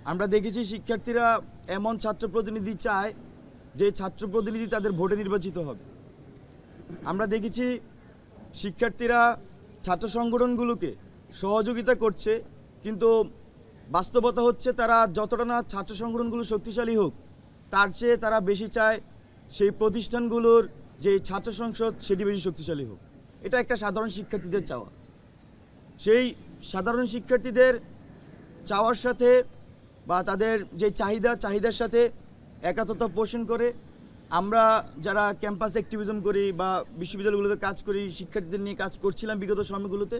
আমরা দেখেছি শিক্ষার্থীরা এমন ছাত্র প্রতিনিধি চায় যে ছাত্র প্রতিনিধি তাদের ভোটে নির্বাচিত হবে। আমরা দেখেছি শিক্ষার্থীরা ছাত্র সংগঠনগুলোকে সহযোগিতা করছে, কিন্তু বাস্তবতা হচ্ছে তারা যতটা না ছাত্র সংগঠনগুলো শক্তিশালী হোক, তার চেয়ে তারা বেশি চায় সেই প্রতিষ্ঠানগুলোর যে ছাত্র সংসদ সেটি বেশি শক্তিশালী হোক। এটা একটা সাধারণ শিক্ষার্থীদের চাওয়া। সেই সাধারণ শিক্ষার্থীদের চাওয়ার সাথে বা তাদের যে চাহিদার সাথে একাত্মতা পোষণ করে আমরা যারা ক্যাম্পাস অ্যাক্টিভিজম করি বা বিশ্ববিদ্যালয়গুলোতে কাজ করি, শিক্ষার্থীদের নিয়ে কাজ করছিলাম বিগত সময়গুলোতে,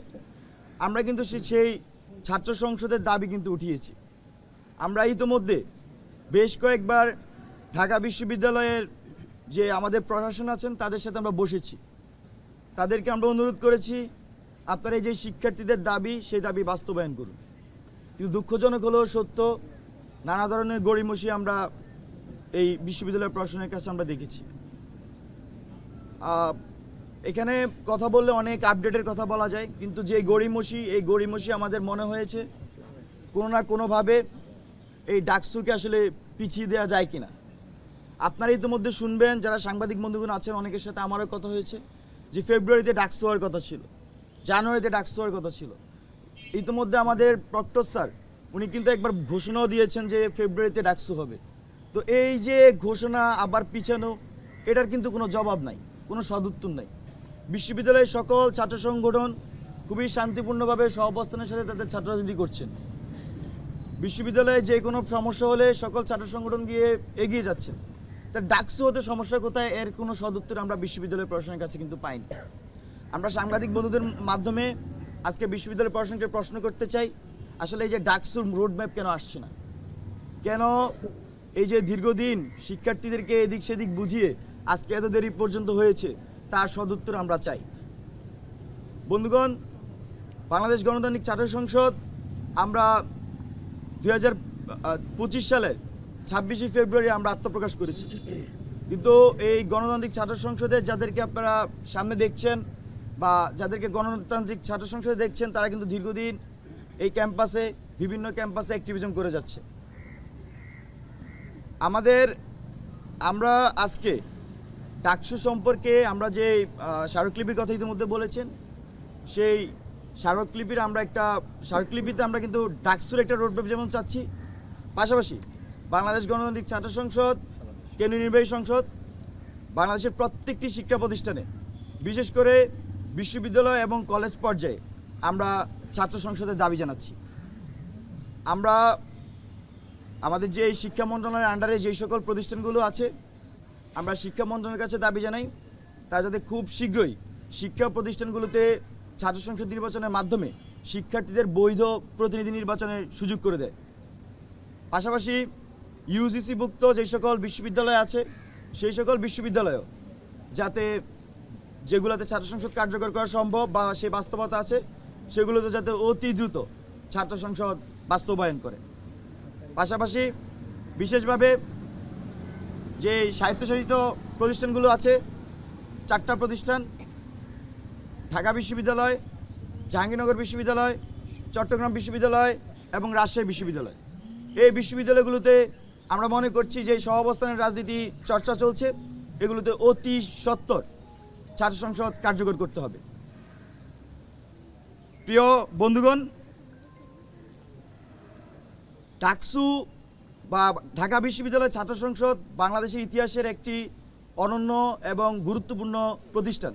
আমরা কিন্তু সেই ছাত্র সংসদের দাবি কিন্তু উঠিয়েছি। আমরা ইতোমধ্যে বেশ কয়েকবার ঢাকা বিশ্ববিদ্যালয়ের যে আমাদের প্রশাসন আছেন তাদের সাথে আমরা বসেছি, তাদেরকে আমরা অনুরোধ করেছি আপনারা এই যে শিক্ষার্থীদের দাবি সেই দাবি বাস্তবায়ন করুন। কিন্তু দুঃখজনক হলেও সত্য, নানা ধরনের গড়িমসি আমরা এই বিশ্ববিদ্যালয় প্রশাসনের কাছে আমরা দেখেছি। এখানে কথা বললে অনেক আপডেটের কথা বলা যায়, কিন্তু যে এই গড়িমসি আমাদের মনে হয়েছে কোনো না কোনোভাবে এই ডাকসুকে আসলে পিছিয়ে দেওয়া যায় কিনা। আপনারা ইতিমধ্যে শুনবেন, যারা সাংবাদিক বন্ধুগণ আছেন অনেকের সাথে আমারও কথা হয়েছে যে ফেব্রুয়ারিতে ডাকসু হওয়ার কথা ছিল, জানুয়ারিতে ডাকসু হওয়ার কথা ছিল। ইতিমধ্যে আমাদের প্রক্টর স্যার উনি কিন্তু একবার ঘোষণাও দিয়েছেন যে ফেব্রুয়ারিতে ডাকসু হবে। তো এই যে ঘোষণা আবার পিছানো, এটার কিন্তু কোনো জবাব নাই, কোনো সদুত্তর নাই। বিশ্ববিদ্যালয়ের সকল ছাত্র সংগঠন খুবই শান্তিপূর্ণভাবে সহাবস্থানের সাথে তাদের ছাত্র রাজনীতি করছেন। বিশ্ববিদ্যালয়ে যে কোনো সমস্যা হলে সকল ছাত্র সংগঠন গিয়ে এগিয়ে যাচ্ছেন। তার ডাকসু হতে সমস্যা কোথায়, এর কোনো সদুত্তর আমরা বিশ্ববিদ্যালয় প্রশাসনের কাছে কিন্তু পাইনি। আমরা সাংবাদিক বন্ধুদের মাধ্যমে আজকে বিশ্ববিদ্যালয় প্রশাসনকে প্রশ্ন করতে চাই, আসলে এই যে ডাকসুর রোডম্যাপ কেন আসছে না, কেন এই যে দীর্ঘদিন শিক্ষার্থীদেরকে এদিক সেদিক বুঝিয়ে আজকে এত দেরি পর্যন্ত হয়েছে, তার সদুত্তর আমরা চাই। বন্ধুগণ, বাংলাদেশ গণতান্ত্রিক ছাত্র সংসদ আমরা 2025 সালের 26শে ফেব্রুয়ারি আমরা আত্মপ্রকাশ করেছি, কিন্তু এই গণতান্ত্রিক ছাত্র সংসদে যাদেরকে আপনারা সামনে দেখছেন বা যাদেরকে গণতান্ত্রিক ছাত্র সংসদে দেখছেন, তারা কিন্তু দীর্ঘদিন এই ক্যাম্পাসে বিভিন্ন ক্যাম্পাসে অ্যাক্টিভিজম করে যাচ্ছে। আমরা আজকে ডাকসু সম্পর্কে আমরা যে স্মারকলিপির কথা ইতিমধ্যে বলেছেন, সেই স্মারকলিপিতে আমরা কিন্তু ডাকসুর একটা রোডম্যাপ যেমন চাচ্ছি, পাশাপাশি বাংলাদেশ গণতান্ত্রিক ছাত্র সংসদ, কেন্দ্রীয় নির্বাহী সংসদ, বাংলাদেশের প্রত্যেকটি শিক্ষা প্রতিষ্ঠানে, বিশেষ করে বিশ্ববিদ্যালয় এবং কলেজ পর্যায়ে আমরা ছাত্র সংসদের দাবি জানাচ্ছি। আমরা আমাদের যে শিক্ষা মন্ত্রণালয়ের আন্ডারে যেই সকল প্রতিষ্ঠানগুলো আছে, আমরা শিক্ষা মন্ত্রণালয়ের কাছে দাবি জানাই তারা যাতে খুব শীঘ্রই শিক্ষা প্রতিষ্ঠানগুলোতে ছাত্র সংসদ নির্বাচনের মাধ্যমে শিক্ষার্থীদের বৈধ প্রতিনিধি নির্বাচনের সুযোগ করে দেয়। পাশাপাশি ইউজিসিভুক্ত যেই সকল বিশ্ববিদ্যালয় আছে, সেই সকল বিশ্ববিদ্যালয়ও যাতে যেগুলোতে ছাত্র সংসদ কার্যকর করা সম্ভব বা সে বাস্তবতা আছে, সেগুলোতে যাতে অতি দ্রুত ছাত্র সংসদ বাস্তবায়ন করে। পাশাপাশি বিশেষভাবে যে স্বায়ত্তশাসিত প্রতিষ্ঠানগুলো আছে, 4টা প্রতিষ্ঠান, ঢাকা বিশ্ববিদ্যালয়, জাহাঙ্গীরনগর বিশ্ববিদ্যালয়, চট্টগ্রাম বিশ্ববিদ্যালয় এবং রাজশাহী বিশ্ববিদ্যালয়, এই বিশ্ববিদ্যালয়গুলোতে আমরা মনে করছি যে সহাবস্থানের রাজনীতি চর্চা চলছে, এগুলোতে অতি সত্বর ছাত্র সংসদ কার্যকর করতে হবে। প্রিয় বন্ধুগণ, ডাকসু বা ঢাকা বিশ্ববিদ্যালয় ছাত্র সংসদ বাংলাদেশের ইতিহাসের একটি অনন্য এবং গুরুত্বপূর্ণ প্রতিষ্ঠান।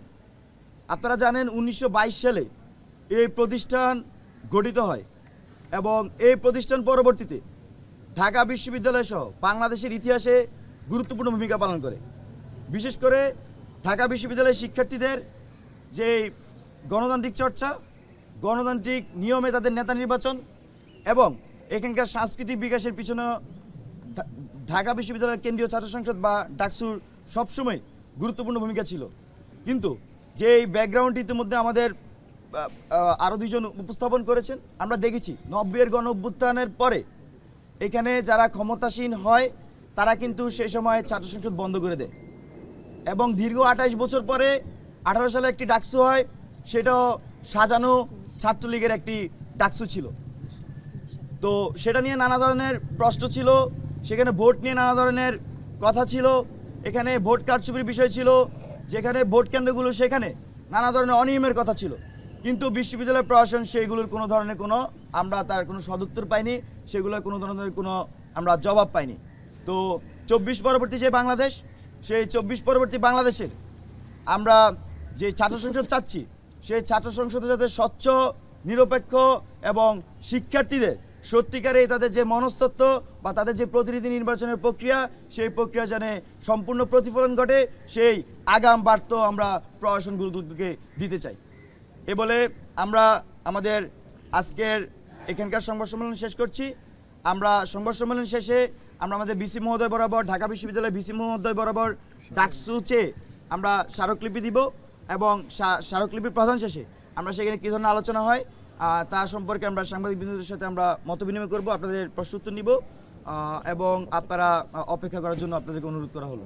আপনারা জানেন 1922 সালে এই প্রতিষ্ঠান গঠিত হয় এবং এই প্রতিষ্ঠান পরবর্তীতে ঢাকা বিশ্ববিদ্যালয় সহ বাংলাদেশের ইতিহাসে গুরুত্বপূর্ণ ভূমিকা পালন করে। বিশেষ করে ঢাকা বিশ্ববিদ্যালয়ের শিক্ষার্থীদের যে গণতান্ত্রিক চর্চা, গণতান্ত্রিক নিয়মে তাদের নেতা নির্বাচন এবং এখানকার সাংস্কৃতিক বিকাশের পিছনে ঢাকা বিশ্ববিদ্যালয়ের কেন্দ্রীয় ছাত্র সংসদ বা ডাকসুর সবসময় গুরুত্বপূর্ণ ভূমিকা ছিল। কিন্তু যে এই ব্যাকগ্রাউন্ড ইতিমধ্যে আমাদের আরও দুজন উপস্থাপন করেছেন, আমরা দেখেছি 90-এর গণ অভ্যুত্থানের পরে এখানে যারা ক্ষমতাসীন হয় তারা কিন্তু সেই সময় ছাত্র সংসদ বন্ধ করে দেয় এবং দীর্ঘ 28 বছর পরে 18 সালে একটি ডাকসু হয়, সেটাও সাজানো ছাত্রলীগের একটি ডাকসু ছিল। তো সেটা নিয়ে নানা ধরনের প্রশ্ন ছিল, সেখানে ভোট নিয়ে নানা ধরনের কথা ছিল, এখানে ভোট কারচুপির বিষয় ছিল, যেখানে ভোট কেন্দ্রগুলো সেখানে নানা ধরনের অনিয়মের কথা ছিল। কিন্তু বিশ্ববিদ্যালয় প্রশাসন সেইগুলোর কোনো ধরনের কোনো আমরা তার কোনো সদুত্তর পাইনি, সেগুলোর কোনো ধরনের কোনো আমরা জবাব পাইনি। তো 24 পরবর্তী যে বাংলাদেশ, সেই 24 পরবর্তী বাংলাদেশের আমরা যে ছাত্র সংসদ চাচ্ছি, সেই ছাত্র সংসদে যাতে স্বচ্ছ, নিরপেক্ষ এবং শিক্ষার্থীদের সত্যিকারে তাদের যে মনস্তত্ত্ব বা তাদের যে প্রতিনিধি নির্বাচনের প্রক্রিয়া, সেই প্রক্রিয়া যেন সম্পূর্ণ প্রতিফলন ঘটে, সেই আগাম বার্তা আমরা প্রশাসনগুলোকে দিতে চাই। এ বলে আমরা আমাদের আজকের এখানকার সংবাদ সম্মেলন শেষ করছি। আমরা সংবাদ সম্মেলন শেষে আমরা আমাদের ভিসি মহোদয় বরাবর, ঢাকা বিশ্ববিদ্যালয়ের ভিসি মহোদয় বরাবর ডাকসু চেয়ে আমরা স্মারকলিপি দিব এবং স্মারকলিপির প্রধান শেষে আমরা সেখানে কী ধরনের আলোচনা হয় তা সম্পর্কে আমরা সাংবাদিক বন্ধুদের সাথে আমরা মত বিনিময় করবো, আপনাদের প্রশ্ন উত্তর নিব এবং আপনারা অপেক্ষা করার জন্য আপনাদেরকে অনুরোধ করা হলো।